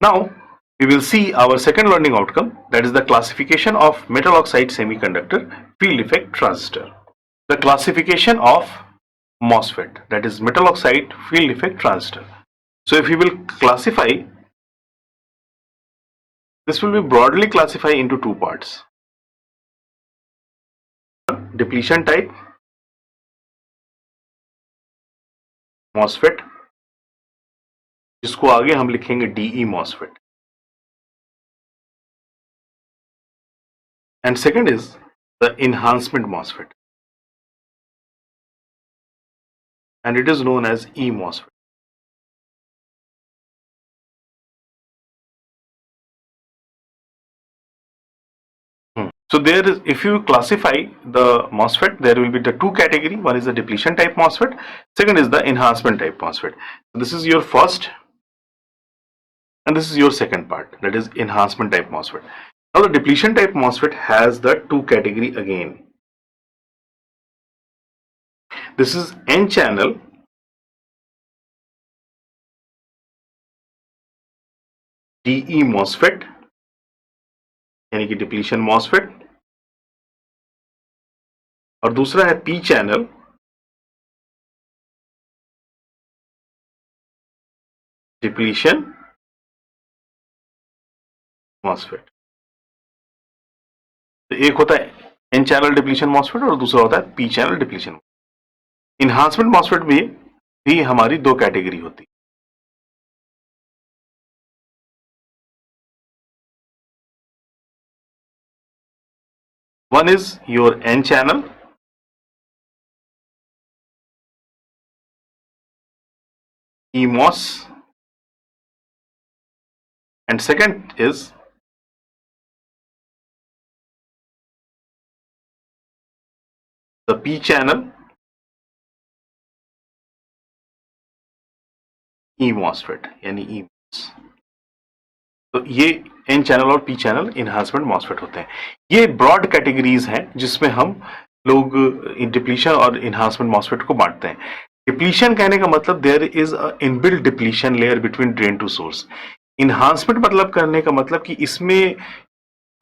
Now we will see our second learning outcome, that is the classification of metal oxide semiconductor field effect transistor. The classification of MOSFET, that is metal oxide field effect transistor. So if we will classify, this will be broadly classified into two parts. Depletion type MOSFET, जिसको आगे हम लिखेंगे DE MOSFET, and second is the enhancement MOSFET, and it is known as E MOSFET. So there is, if you classify the MOSFET, there will be the two category. One is the depletion type MOSFET, second is the enhancement type MOSFET. So this is your first and this is your second part, that is enhancement type MOSFET. Now the depletion type MOSFET has the two category again. This is N channel DE MOSFET, यानी कि depletion MOSFET, और दूसरा है P channel depletion MOSFET. तो एक होता है N channel depletion MOSFET और दूसरा होता है P channel depletion. Enhancement MOSFET में भी हमारी दो कैटेगरी होती है. One is your N channel EMOS, and second is the P channel E MOSFET यानी EMOS. तो ये N चैनल और P चैनल इनहांसमेंट MOSFET होते हैं. ये ब्रॉड कैटेगरीज हैं जिसमें हम लोग डिप्लीशन और इनहांसमेंट MOSFET को बांटते हैं. डिप्लीशन कहने का मतलब there is a inbuilt depletion layer between drain to source. Enhancement मतलब करने का मतलब कि इसमें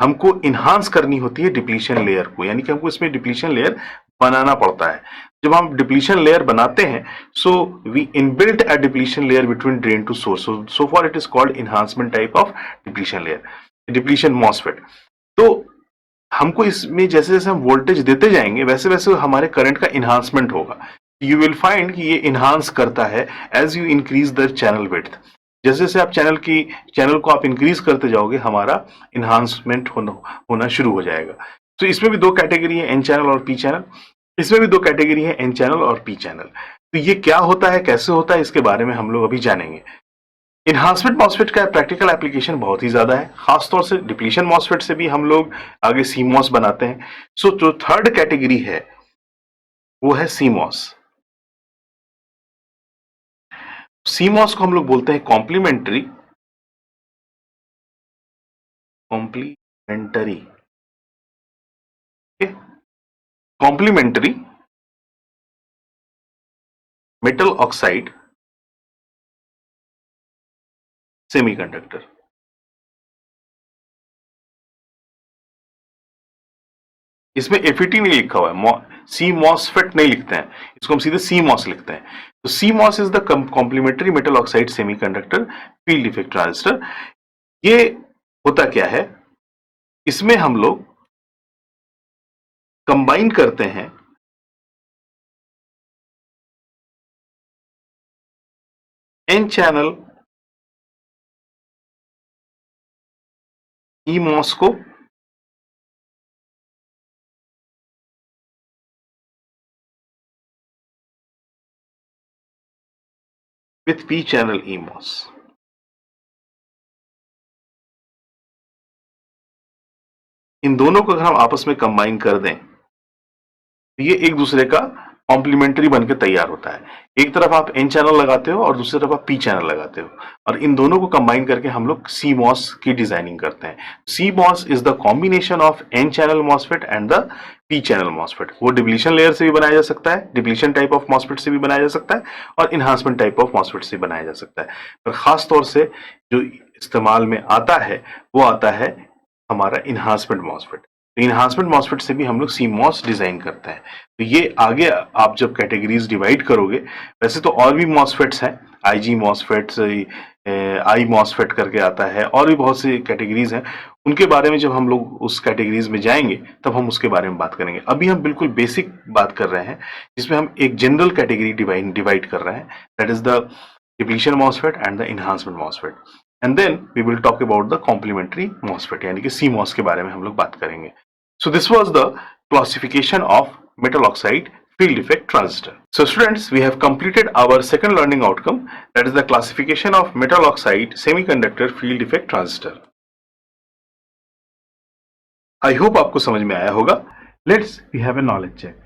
हमको इनहांस करनी होती है डिप्लीशन लेयर को, यानी कि हमको इसमें डिप्लीशन लेयर बनाना पड़ता है. जब हम डिप्लीशन लेयर बनाते हैं, so we inbuilt a depletion layer between drain to source. So for it is called enhancement type of depletion layer, depletion MOSFET. तो हमको इसमें जैसे जैसे हम वोल्टेज देते जाएंगे वैसे वैसे हमारे करंट का इनहांसमेंट होगा. यू विल फाइंड कि ये इनहांस करता है as you increase the channel width. जैसे जैसे आप चैनल को आप इंक्रीज करते जाओगे हमारा इनहांसमेंट होना शुरू हो जाएगा. तो इसमें भी दो कैटेगरी है, एन चैनल और पी चैनल. इसमें भी दो कैटेगरी है, एन चैनल और पी चैनल. तो ये क्या होता है, कैसे होता है, इसके बारे में हम लोग अभी जानेंगे. इनहांसमेंट MOSFET का प्रैक्टिकल एप्लीकेशन बहुत ही ज्यादा है, खासतौर से डिप्लीशन MOSFET से भी हम लोग आगे CMOS बनाते हैं. सो जो थर्ड कैटेगरी है वो है CMOS. CMOS को हम लोग बोलते हैं कॉम्प्लीमेंट्री मेटल ऑक्साइड सेमीकंडक्टर. इसमें FET नहीं लिखा हुआ है, CMOSFET नहीं लिखते हैं, इसको हम सीधे CMOS लिखते हैं. तो CMOS is the complementary metal oxide semiconductor field effect transistor. ये होता क्या है, इसमें हम लोग कंबाइन करते हैं N चैनल EMOS को विथ P चैनल EMOS. इन दोनों को अगर हम आपस में कंबाइन कर दें तो ये एक दूसरे का कॉम्प्लीमेंट्री बनकर तैयार होता है. एक तरफ आप N चैनल लगाते हो और दूसरी तरफ आप P चैनल लगाते हो, और इन दोनों को कंबाइन करके हम लोग CMOS की डिजाइनिंग करते हैं. CMOS is the combination of N channel MOSFET and the P channel MOSFET. वो डिप्लीशन लेयर से भी बनाया जा सकता है, डिप्लीशन टाइप ऑफ MOSFET से भी बनाया जा सकता है, और इनहांसमेंट टाइप ऑफ MOSFET से बनाया जा सकता है. पर खास तौर से जो इस्तेमाल में आता है वो आता है हमारा इन्हांसमेंट मॉसफेट। तो इन्हांसमेंट मॉसफेट से भी हम लोग सीमॉस डिजाइन करते हैं। तो ये आगे आप जब कैटेगरीज डिवाइड करोगे, वैसे तो और भी मॉसफेट्स हैं, आईजी मॉसफेट्स, आई मॉसफेट करके आता है, और भी बहुत सी कैटेगरीज हैं। उनके बारे में जब हम लोग उस कैटेगरीज में जाएंगे तब हम उसके बारे में बात करेंगे। अभी हम बिल्कुल बेसिक बात कर रहे हैं जिसमें हम एक जनरल कैटेगरी डिवाइड कर रहे हैं, that is the depletion MOSFET and the enhancement MOSFET. And then we will talk about the complementary MOSFET, यानी कि सीमॉस के बारे में हम लोग बात करेंगे। So this was the classification of metal oxide field effect transistor. So students, we have completed our second learning outcome, that is the classification of metal oxide semiconductor field effect transistor. I hope आपको समझ में आया होगा. Let's we have a knowledge check.